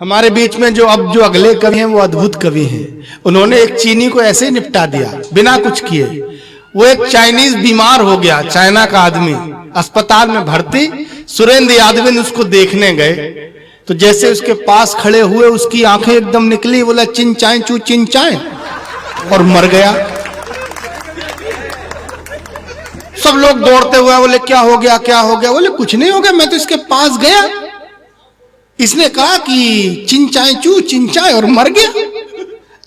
हमारे बीच में जो अगले कवि हैं वो अद्भुत कवि हैं। उन्होंने एक चीनी को ऐसे ही निपटा दिया बिना कुछ किए। वो एक चाइनीज बीमार हो गया, चाइना का आदमी, अस्पताल में भर्ती। सुरेंद्र यादव उसको देखने गए तो जैसे उसके पास खड़े हुए उसकी आंखें एकदम निकली, बोला चिंचाएं चू चिंचाएं, और मर गया। सब लोग दौड़ते हुए बोले क्या हो गया क्या हो गया? बोले कुछ नहीं हो गया, मैं तो इसके पास गया, इसने कहा कि चिंचाएं चू चिंचाएं और मर गया।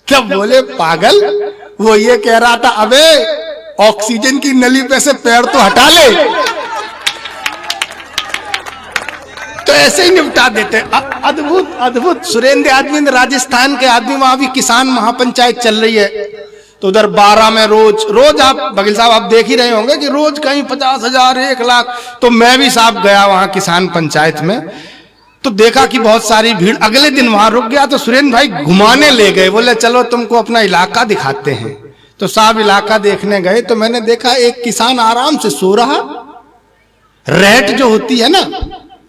तब बोले पागल, वो ये कह रहा था अबे ऑक्सीजन की नली पे से पैर तो हटा ले। तो ऐसे ही निपटा देते। अद्भुत अद्भुत। सुरेंद्र आदमी, राजस्थान के आदमी, वहां भी किसान महापंचायत चल रही है, तो उधर 12 में रोज आप बघेल साहब आप देख ही रहे होंगे कि रोज कहीं 50,000 1 लाख। तो मैं भी साहब गया वहां किसान पंचायत में, तो देखा कि बहुत सारी भीड़। अगले दिन वहां रुक गया तो सुरेंद्र भाई घुमाने ले गए, बोले चलो तुमको अपना इलाका दिखाते हैं। तो साहब इलाका देखने गए तो मैंने देखा एक किसान आराम से सो रहा। रहट जो होती है ना,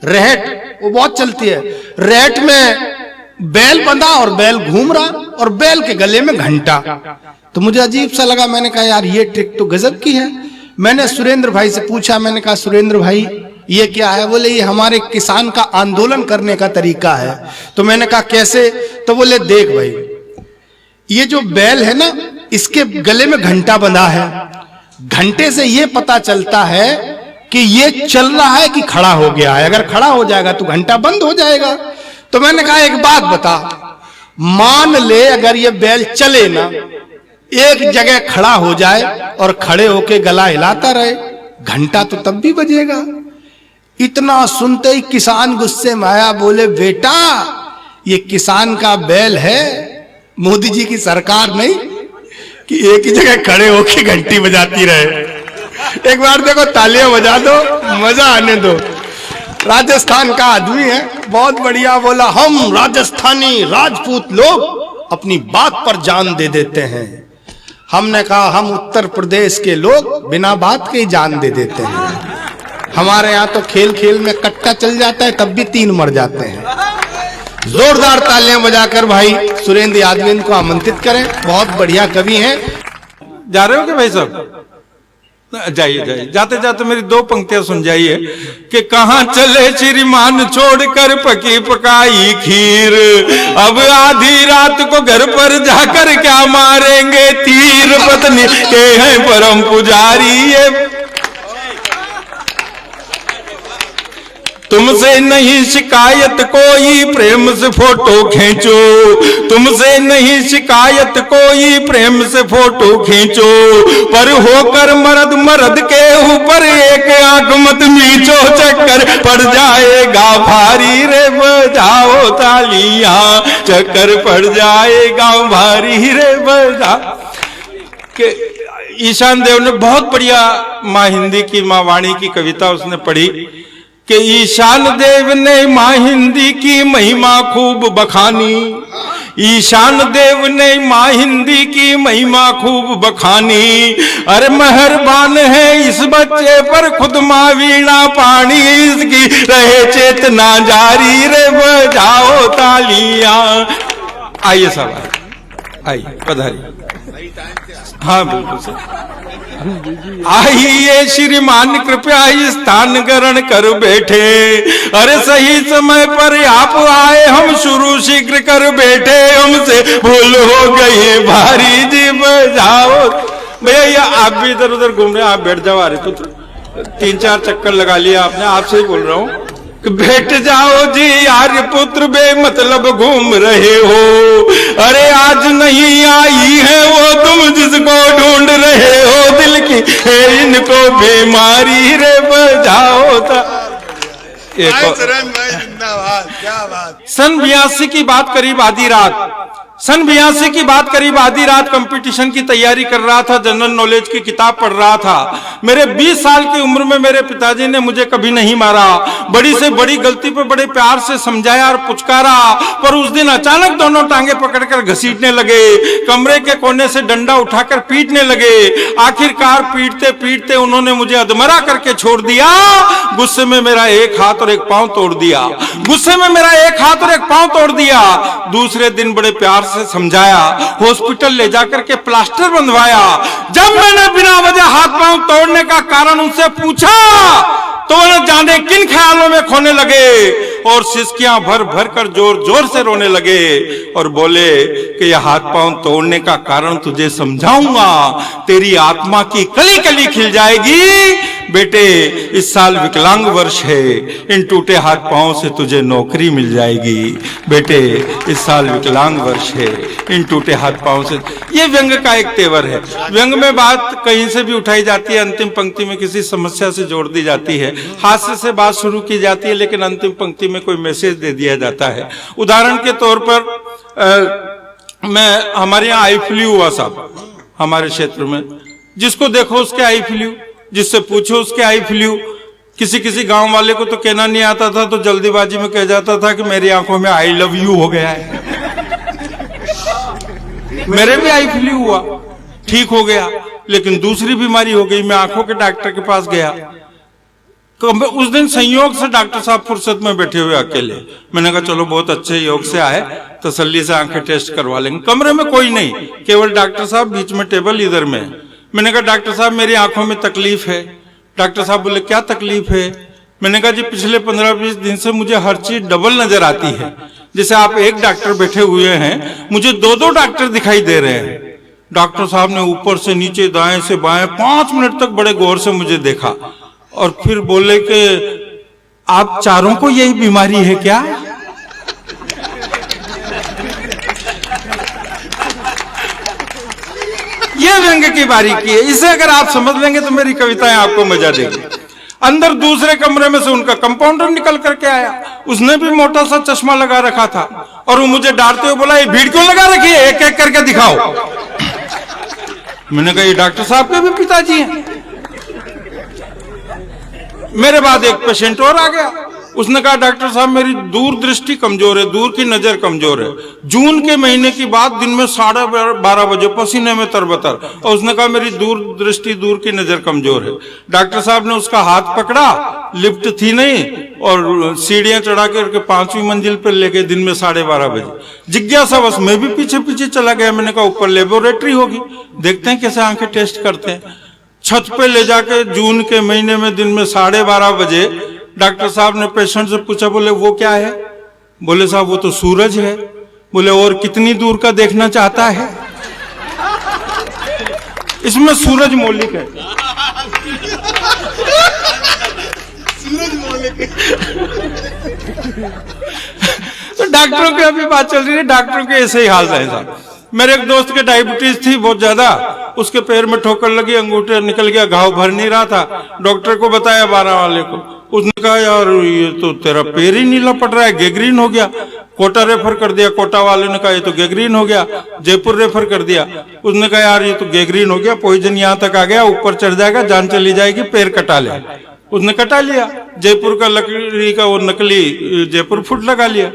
रहट वो बहुत चलती है। रहट में बैल बंधा और बैल घूम रहा और बैल के गले में घंटा। तो मुझे अजीब सा लगा, मैंने कहा यार ये ट्रिक तो गजब की है। मैंने सुरेंद्र भाई से पूछा, मैंने कहा सुरेंद्र भाई ये क्या है? बोले ये हमारे किसान का आंदोलन करने का तरीका है। तो मैंने कहा कैसे? तो बोले देख भाई, ये जो बैल है ना इसके गले में घंटा बंधा है, घंटे से ये पता चलता है कि ये चल रहा है कि खड़ा हो गया है। अगर खड़ा हो जाएगा तो घंटा बंद हो जाएगा। तो मैंने कहा एक बात बता, मान ले अगर ये बैल चले ना, एक जगह खड़ा हो जाए और खड़े होके गला हिलाता रहे, घंटा तो तब भी बजेगा। इतना सुनते ही किसान गुस्से में आया, बोले बेटा ये किसान का बैल है, मोदी जी की सरकार नहीं कि एक ही जगह खड़े होके घंटी बजाती रहे। एक बार देखो तालियां बजा दो, मजा आने दो। राजस्थान का आदमी है, बहुत बढ़िया बोला, हम राजस्थानी राजपूत लोग अपनी बात पर जान दे देते हैं। हमने कहा हम उत्तर प्रदेश के लोग बिना बात के ही जान दे देते हैं। हमारे यहाँ तो खेल खेल में कट्टा चल जाता है तब भी 3 मर जाते हैं। जोरदार तालियां बजाकर भाई सुरेंद्र यादव को आमंत्रित करें, बहुत बढ़िया कवि हैं। जा रहे हो क्या भाई साहब? जाइए जाइए, जाते जाते मेरी 2 पंक्तियां सुन जाइए कि कहाँ चले श्रीमान छोड़कर पकी पकाई खीर, अब आधी रात को घर पर जाकर क्या मारेंगे तीर, पत्नी के हैं परम पुजारी ये, तुमसे नहीं शिकायत कोई प्रेम से फोटो खींचो, तुमसे नहीं शिकायत कोई प्रेम से फोटो खींचो, पर होकर मर्द मर्द के ऊपर एक आंख मत मीचो, चक्कर पड़ जाएगा भारी रे बजाओ तालियां, चक्कर पड़ जाएगा भारी रे बजा। के ईशान देव ने बहुत बढ़िया माँ हिंदी की, माँ वाणी की कविता उसने पढ़ी कि ईशान देव ने माँ हिंदी की महिमा खूब बखानी, ईशान देव ने माँ हिंदी की महिमा खूब बखानी, अरे मेहरबान है इस बच्चे पर खुद माँ वीणा पानी, इसकी रहे चेतना जारी रे बजाओ तालियां। आइए साहब आइए, पधारिए। हाँ बिल्कुल सर, आइए श्रीमान कृपया स्थान ग्रहण कर बैठे, अरे सही समय पर आप आए, हम शुरू शीघ्र कर बैठे, हमसे भूल हो गई भारी जी बजाओ। भैया आप भी इधर उधर घूम रहे हैं, आप बैठ जाओ। अरे पुत्र 3-4 चक्कर लगा लिया आपने, आपसे ही बोल रहा हूँ, बैठ जाओ जी यार पुत्र, बेमतलब घूम रहे हो, अरे आज नहीं आई है वो तुम जिसको ढूंढ रहे हो, दिल की है इनको बीमारी रे बजाओ था। सन 82 की बात, करीब आधी रात, सन 82 की बात, करीब आधी रात कंपटीशन की तैयारी कर रहा था, जनरल नॉलेज की किताब पढ़ रहा था। मेरे 20 साल की उम्र में मेरे पिताजी ने मुझे कभी नहीं मारा, बड़ी से बड़ी गलती पे बड़े प्यार से समझाया और पुचकारा, पर उस दिन अचानक दोनों टांगे पकड़कर घसीटने लगे, कमरे के कोने से डंडा उठाकर पीटने लगे। आखिरकार पीटते पीटते उन्होंने मुझे अधमरा करके छोड़ दिया। गुस्से में मेरा एक हाथ और एक पांव तोड़ दिया, गुस्से में मेरा एक हाथ और एक पांव तोड़ दिया। दूसरे दिन बड़े प्यार से समझाया, हॉस्पिटल ले जाकर के प्लास्टर बंधवाया। जब मैंने बिना वजह हाथ पांव तोड़ने का कारण उनसे पूछा तो न जाने किन ख्यालों में खोने लगे और सिसकियां भर भर कर जोर जोर से रोने लगे और बोले कि यह हाथ पांव तोड़ने का कारण तुझे समझाऊंगा, तेरी आत्मा की कली कली खिल जाएगी। बेटे, इस साल विकलांग वर्ष है, इन टूटे हाथ पांव से तुझे नौकरी मिल जाएगी। बेटे, इस साल विकलांग वर्ष है, इन टूटे हाथ पांव से। ये व्यंग का एक तेवर है। व्यंग में बात कहीं से भी उठाई जाती है, अंतिम पंक्ति में किसी समस्या से जोड़ दी जाती है, हास्य से बात शुरू की जाती है, लेकिन अंतिम पंक्ति में कोई मैसेज दे दिया जाता है। उदाहरण के तौर पर हमारे यहाँ आई फ्लू हुआ साहब, हमारे क्षेत्र में, जिसको देखो उसके आई फ्लू, जिससे पूछो उसके आई फ्लू। किसी किसी गांव वाले को तो कहना नहीं आता था, तो जल्दीबाजी में कह जाता था कि मेरी आंखों में आई लव यू हो गया है। मेरे भी आई फ्लू हुआ, ठीक हो गया, लेकिन दूसरी बीमारी हो गई। मैं आंखों के डॉक्टर के पास गया, उस दिन संयोग से डॉक्टर साहब फुर्सत में बैठे हुए अकेले। मैंने कहा चलो बहुत अच्छे योग से आए, तसल्ली से आंखें टेस्ट करवा लेंगे। कमरे में कोई नहीं, केवल डॉक्टर साहब, बीच में टेबल इधर में। मैंने कहा डॉक्टर साहब मेरी आंखों में तकलीफ है। डॉक्टर साहब बोले क्या तकलीफ है? मैंने कहा जी पिछले 15-20 दिन से मुझे हर चीज डबल नजर आती है। जैसे आप एक डॉक्टर बैठे हुए हैं, मुझे 2-2 डॉक्टर दिखाई दे रहे हैं। डॉक्टर साहब ने ऊपर से नीचे, दाएं से बाएं 5 मिनट तक बड़े गौर से मुझे देखा और फिर बोले कि आप चारों को यही बीमारी है क्या? ये व्यंग की बारीकी है, इसे अगर आप समझ लेंगे तो मेरी कविताएं आपको मजा देगी। अंदर दूसरे कमरे में से उनका कंपाउंडर निकल करके आया, उसने भी मोटा सा चश्मा लगा रखा था और वो मुझे डांटते हुए बोला ये भीड़ क्यों लगा रखी है, एक एक करके दिखाओ। मैंने कहा ये डॉक्टर साहब के भी पिताजी हैं। मेरे बाद एक पेशेंट और आ गया, उसने कहा डॉक्टर साहब मेरी दूर दृष्टि कमजोर है, दूर की नजर कमजोर है। जून के महीने की बात, दिन में 12:30 बजे, पसीने में तरबतर, और उसने कहा मेरी दूर दृष्टि, दूर की नजर कमजोर है। डॉक्टर साहब ने उसका हाथ पकड़ा, लिफ्ट थी नहीं, और सीढ़ियां चढ़ा के 5वीं मंजिल पर ले गए दिन में 12:30 बजे। जिज्ञासावश मैं भी पीछे पीछे चला गया। मैंने कहा ऊपर लेबोरेटरी होगी, देखते हैं कैसे आंखें टेस्ट करते हैं। छत पे ले जाके जून के महीने में दिन में 12:30 बजे डॉक्टर साहब ने पेशेंट से पूछा, बोले वो क्या है? बोले साहब वो तो सूरज है। बोले और कितनी दूर का देखना चाहता है? इसमें सूरज मौलिक है। तो डॉक्टरों की अभी बात चल रही है, डॉक्टरों के ऐसे ही हाल है साहब। मेरे एक दोस्त के डायबिटीज थी बहुत ज्यादा, उसके पैर में ठोकर लगी, अंगूठा निकल गया, घाव भर नहीं रहा था। डॉक्टर को बताया 12 वाले को, उसने कहा यार ये तो तेरा पैर ही नीला पड़ रहा है, गैंग्रीन हो गया। कोटा रेफर कर दिया, कोटा वाले ने कहा ये तो गैंग्रीन हो गया। जयपुर रेफर कर दिया, उसने कहा यार ये तो गैंग्रीन हो गया, पॉइजन यहाँ तक आ गया, ऊपर चढ़ जाएगा, जान चली जाएगी, पैर कटा ले। उसने कटा लिया, जयपुर का लकड़ी का वो नकली जयपुर फुट लगा लिया।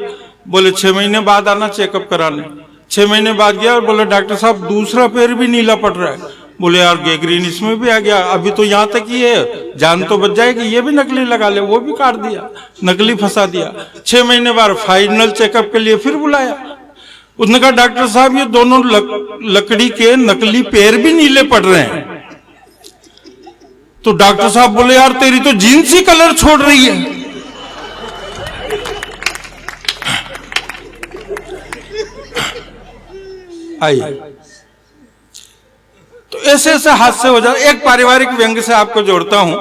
बोले 6 महीने बाद आना चेकअप कराने। 6 महीने बाद गया और बोले डॉक्टर साहब दूसरा पैर भी नीला पड़ रहा है। बोले यार गैंग्रीन इसमें भी आ गया, अभी तो यहाँ तक ही है, जान तो बच जाएगी, ये भी नकली लगा ले। वो भी काट दिया, नकली फंसा दिया। 6 महीने बाद फाइनल चेकअप के लिए फिर बुलाया। उसने कहा डॉक्टर साहब ये दोनों लकड़ी के नकली पैर भी नीले पड़ रहे हैं। तो डॉक्टर साहब बोले यार तेरी तो जीन्स ही कलर छोड़ रही है। आइए, तो ऐसे ऐसे हादसे हो जाते। एक पारिवारिक व्यंग से आपको जोड़ता हूं,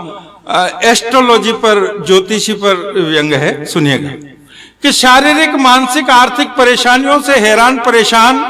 एस्ट्रोलॉजी पर, ज्योतिषी पर व्यंग है, सुनिएगा। कि शारीरिक, मानसिक, आर्थिक परेशानियों से हैरान परेशान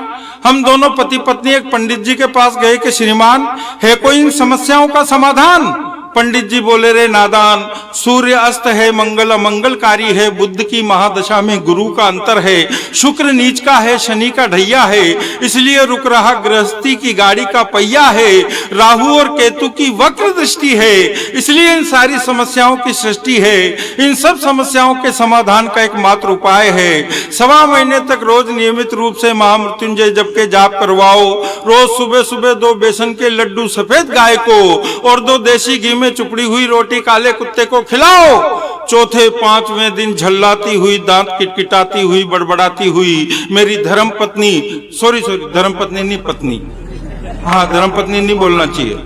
हम दोनों पति पत्नी एक पंडित जी के पास गए कि श्रीमान है कोई इन समस्याओं का समाधान? पंडित जी बोले रे नादान, सूर्य अस्त है मंगल अमंगलकारी है, बुद्ध की महादशा में गुरु का अंतर है, शुक्र नीच का है शनि का ढैया है, इसलिए रुक रहा गृहस्थी की गाड़ी का पहिया है, राहु और केतु की वक्र दृष्टि है, इसलिए इन सारी समस्याओं की सृष्टि है। इन सब समस्याओं के समाधान का एकमात्र उपाय है, 1.25 महीने तक रोज नियमित रूप से महामृत्युंजय जप के जाप करवाओ। रोज सुबह सुबह 2 बेसन के लड्डू सफेद गाय को और 2 देसी घी में चुपड़ी हुई रोटी काले कुत्ते को खिलाओ। चौथे 5वें दिन झल्लाती हुई, दांत किटकिटाती हुई, बड़बड़ाती हुई मेरी धर्म पत्नी, सॉरी धर्म पत्नी नहीं, पत्नी, हाँ धर्म पत्नी नहीं बोलना चाहिए,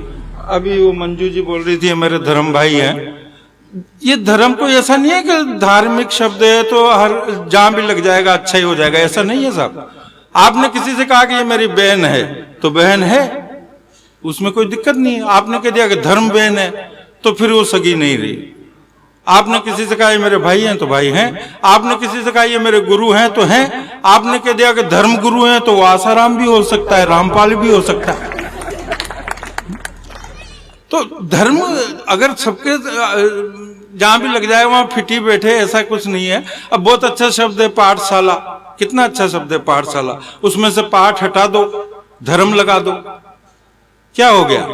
अभी वो मंजू जी बोल रही थी मेरे धर्म भाई हैं। ये धर्म को ऐसा नहीं है कि धार्मिक शब्द है तो हर जहां भी लग जाएगा अच्छा ही हो जाएगा, ऐसा नहीं है साहब। आपने किसी से कहा कि ये मेरी बहन है तो बहन है, उसमें कोई दिक्कत नहीं है। आपने कह दिया कि धर्म बहन है तो फिर वो सगी नहीं रही। आपने किसी से कहा ये मेरे भाई हैं तो भाई हैं, आपने किसी से कहा ये मेरे गुरु हैं तो हैं, आपने कह दिया कि धर्म गुरु हैं तो वो आसाराम भी हो सकता है, रामपाल भी हो सकता है। तो धर्म अगर सबके जहां भी लग जाए वहां फिटी बैठे, ऐसा कुछ नहीं है। अब बहुत अच्छा शब्द है पाठशाला, कितना अच्छा शब्द है पाठशाला, उसमें से पाठ हटा दो, धर्म लगा दो, क्या हो गया?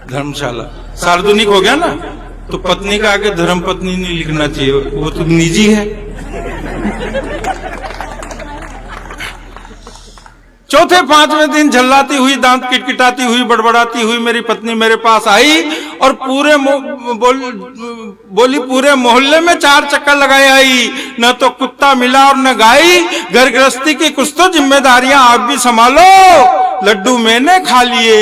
धर्मशाला। सार्वजनिक हो गया ना, तो पत्नी का आगे धर्म पत्नी नहीं लिखना चाहिए, वो तो निजी है। चौथे 5वें दिन झल्लाती हुई, दांत किटकिटाती हुई, बड़बड़ाती हुई मेरी पत्नी मेरे पास आई और बोली पूरे मोहल्ले में 4 चक्कर लगाए आई, न तो कुत्ता मिला और न गाय। घर गृहस्थी की कुछ तो जिम्मेदारियां आप भी संभालो, लड्डू मैंने खा लिए,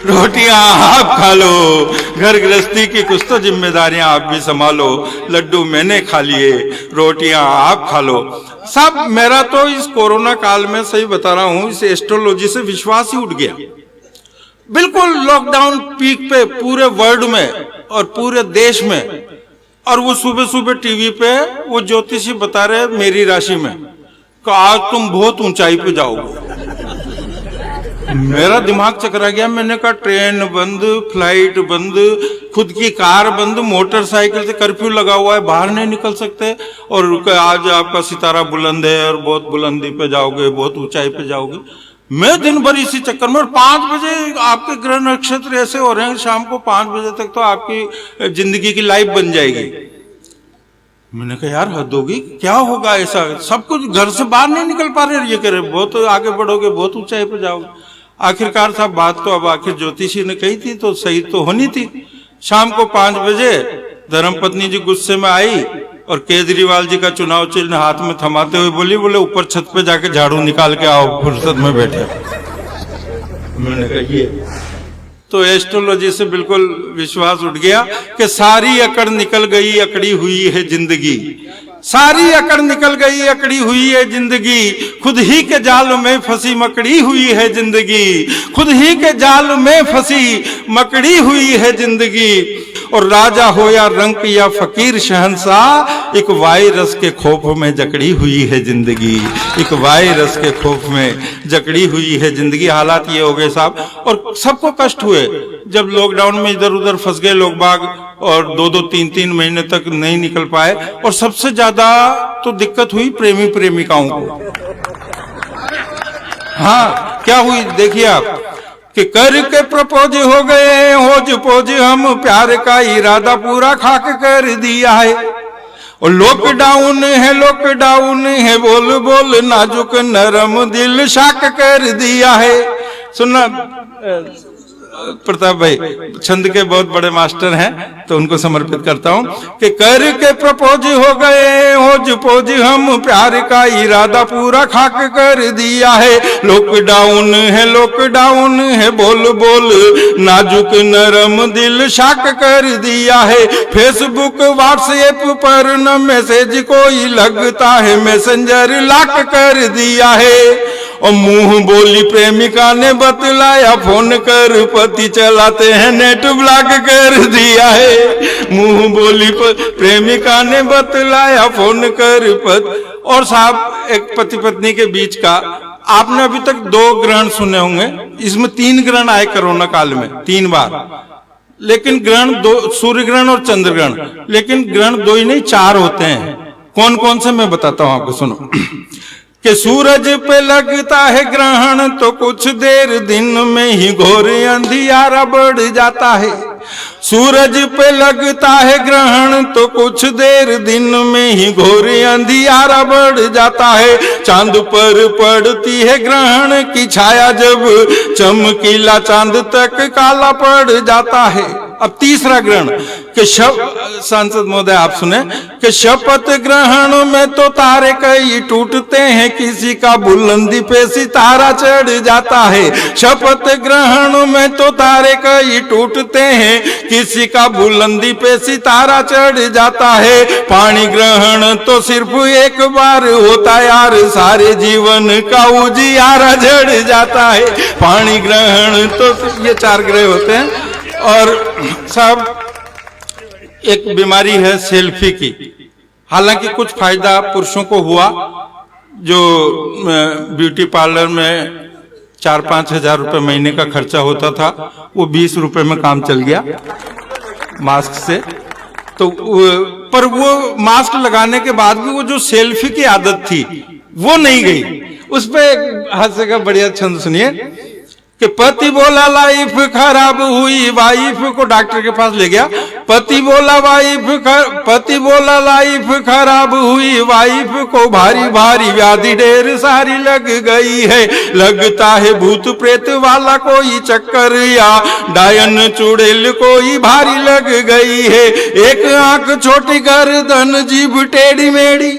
रोटियां आप खा लो, घर गृहस्थी की कुछ तो जिम्मेदारियां आप भी संभालो, लड्डू मैंने खा लिए, रोटियां आप खा लो। साहब मेरा तो इस कोरोना काल में, सही बता रहा हूं, इस एस्ट्रोलॉजी से विश्वास ही उठ गया। बिल्कुल लॉकडाउन पीक पे पूरे वर्ल्ड में और पूरे देश में, और वो सुबह सुबह टीवी पे वो ज्योतिषी बता रहे मेरी राशि में कि आज तुम बहुत ऊंचाई पे जाओगे। मेरा दिमाग चकरा गया। मैंने कहा ट्रेन बंद, फ्लाइट बंद, खुद की कार बंद, मोटरसाइकिल से कर्फ्यू लगा हुआ है, बाहर नहीं निकल सकते, और आज आपका सितारा बुलंद है और बहुत बुलंदी पे जाओगे, बहुत ऊंचाई पे जाओगे। मैं दिन भर इसी चक्कर में, और 5 बजे आपके ग्रह नक्षत्र ऐसे हो रहे हैं, शाम को 5 बजे तक तो आपकी जिंदगी की लाइफ बन जाएगी। मैंने कहा यार हद होगी, क्या होगा ऐसा, सब कुछ घर से बाहर नहीं निकल पा रहे, ये कह रहे बहुत आगे बढ़ोगे, बहुत ऊंचाई पे जाओगे। आखिरकार साहब बात तो अब आखिर ज्योतिषी ने कही थी तो सही तो होनी थी। शाम को 5 बजे धर्मपत्नी जी गुस्से में आई और केजरीवाल जी का चुनाव चिन्ह हाथ में थमाते हुए बोले ऊपर छत पे जाके झाड़ू निकाल के आओ, फुर्सत में बैठे। मैंने कहा ये तो एस्ट्रोलॉजी से बिल्कुल विश्वास उठ गया कि सारी अकड़ निकल गई, अकड़ी हुई है जिंदगी, सारी अकड़ निकल गई, अकड़ी हुई है जिंदगी, खुद ही के जाल में फंसी मकड़ी हुई है जिंदगी, खुद ही के जाल में फंसी मकड़ी हुई है जिंदगी। और राजा हो या रंक या फकीर शहंशाह, एक वायरस के खौफ में जकड़ी हुई है जिंदगी, एक वायरस के खौफ में जकड़ी हुई है जिंदगी। हालात ये हो गए साहब, और सबको कष्ट हुए जब लॉकडाउन में इधर उधर फंस गए लोग बाग, और 2-2, 3-3 महीने तक नहीं निकल पाए। और सबसे ज्यादा तो दिक्कत हुई प्रेमी प्रेमिकाओं को। हाँ क्या हुई देखिए आप, कि करके प्रपोज हो गए होज पोज, हम प्यार का इरादा पूरा खाक कर दिया है। और लॉकडाउन है, बोल बोल नाजुक नरम दिल शाक कर दिया है। सुनना प्रताप भाई छंद के बहुत बड़े मास्टर हैं तो उनको समर्पित करता हूं कि करके प्रपोज हो गए होज पोज, हम प्यार का इरादा पूरा खाक कर दिया है। लॉकडाउन है, बोल बोल नाजुक नरम दिल शाक कर दिया है। फेसबुक व्हाट्सएप पर न मैसेज कोई लगता है, मैसेंजर लॉक कर दिया है। और मुंह बोली प्रेमिका ने बतलाया, फोन कर पति चलाते हैं नेट ब्लॉक कर दिया है। मुंह बोली प्रेमिका ने बतलाया, फोन कर पति। और साहब एक पति पत्नी के बीच का आपने अभी तक 2 ग्रहण सुने होंगे, इसमें 3 ग्रहण आए कोरोना काल में 3 बार। लेकिन ग्रहण 2, सूर्य ग्रहण और चंद्र ग्रहण, लेकिन ग्रहण 2 ही नहीं 4 होते हैं। कौन कौन से मैं बताता हूं आपको, सुनो। कि सूरज पे लगता है ग्रहण तो कुछ देर दिन में ही घोर अंधियारा बढ़ जाता है। सूरज पे लगता है ग्रहण तो कुछ देर दिन में ही घोर अंधियारा बढ़ जाता है। चांद पर पड़ती है ग्रहण की छाया जब चमकीला चांद तक काला पड़ जाता है। अब तीसरा ग्रहण कि सांसद महोदय आप सुने कि शपथ ग्रहणों में तो तारे कई टूटते हैं, किसी का बुलंदी पे सितारा चढ़ जाता है। शपथ ग्रहणों में तो तारे कई टूटते हैं, किसी का बुलंदी पे सितारा चढ़ जाता है। पानी ग्रहण तो सिर्फ एक बार होता यार, सारे जीवन का उजियारा झड़ जाता है। पानी ग्रहण तो ये 4 ग्रह होते हैं। और साहब एक बीमारी है सेल्फी की। हालांकि कुछ फायदा पुरुषों को हुआ, जो ब्यूटी पार्लर में 4-5 हजार रुपए महीने का खर्चा होता था, वो 20 रुपए में काम चल गया मास्क से। तो पर वो मास्क लगाने के बाद भी वो जो सेल्फी की आदत थी वो नहीं गई। उस पे हास्य का बढ़िया छंद सुनिए कि पति बोला लाइफ खराब हुई, वाइफ को डॉक्टर के पास ले गया। पति बोला लाइफ खराब हुई, वाइफ को भारी भारी व्याधि ढेर सारी लग गई है। लगता है भूत प्रेत वाला कोई चक्कर या डायन चुड़ैल कोई भारी लग गई है। एक आंख छोटी गर्दन जीभ टेढ़ी मेढ़ी,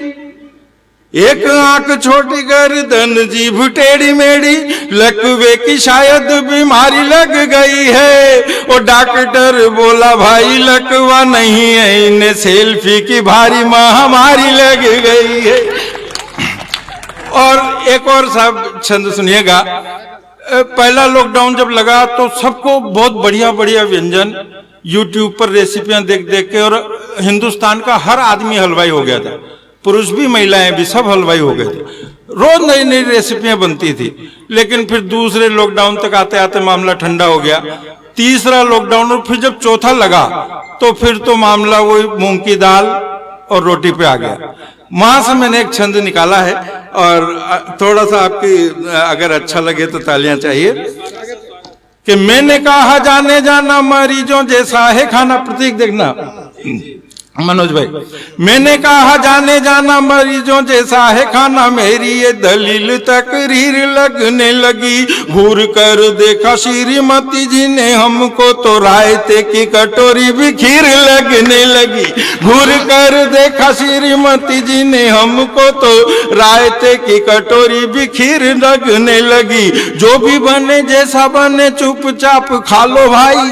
एक आंख छोटी गर्दन जीभ टेढ़ी मेढ़ी, लकवे की शायद बीमारी लग गई है। और डॉक्टर बोला भाई लकवा नहीं है, इन्हें सेल्फी की भारी महामारी लग गई है। और एक और साहब छंद सुनिएगा। पहला लॉकडाउन जब लगा तो सबको बहुत बढ़िया बढ़िया व्यंजन यूट्यूब पर रेसिपियां देख देख के, और हिंदुस्तान का हर आदमी हलवाई हो गया था, पुरुष भी महिलाएं भी सब हलवाई हो गए थे। रोज नई नई रेसिपियां बनती थी। लेकिन फिर दूसरे लॉकडाउन तक आते आते मामला ठंडा हो गया। तीसरा लॉकडाउन, और फिर जब चौथा लगा तो फिर तो मामला वही मूंग की दाल और रोटी पे आ गया। वहां से मैंने एक छंद निकाला है, और थोड़ा सा आपकी अगर अच्छा लगे तो तालियां चाहिए। कि मैंने कहा जाने जाना मरीजों जैसा है खाना। प्रतीक देखना मनोज भाई। मैंने कहा जाने जाना मरीजों जैसा है खाना, मेरी ये दलील तकरीर लगने लगी। घूर कर देखा श्रीमती जी ने हमको तो रायते की कटोरी भी खीर लगने लगी। घूर कर देखा श्रीमती जी ने हमको तो रायते की कटोरी भी खीर लगने लगी। जो भी बने जैसा बने चुपचाप खा लो भाई,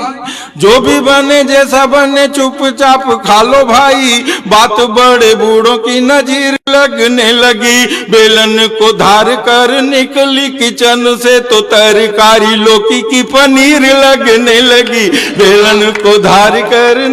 जो भी बने जैसा बने चुपचाप खा लो भाई। बात बड़े बूढ़ों की नजीर लगने लगी। बेलन को धार कर निकली किचन से तो तरकारी लौकी की पनीर लगने लगी। बेलन को धार कर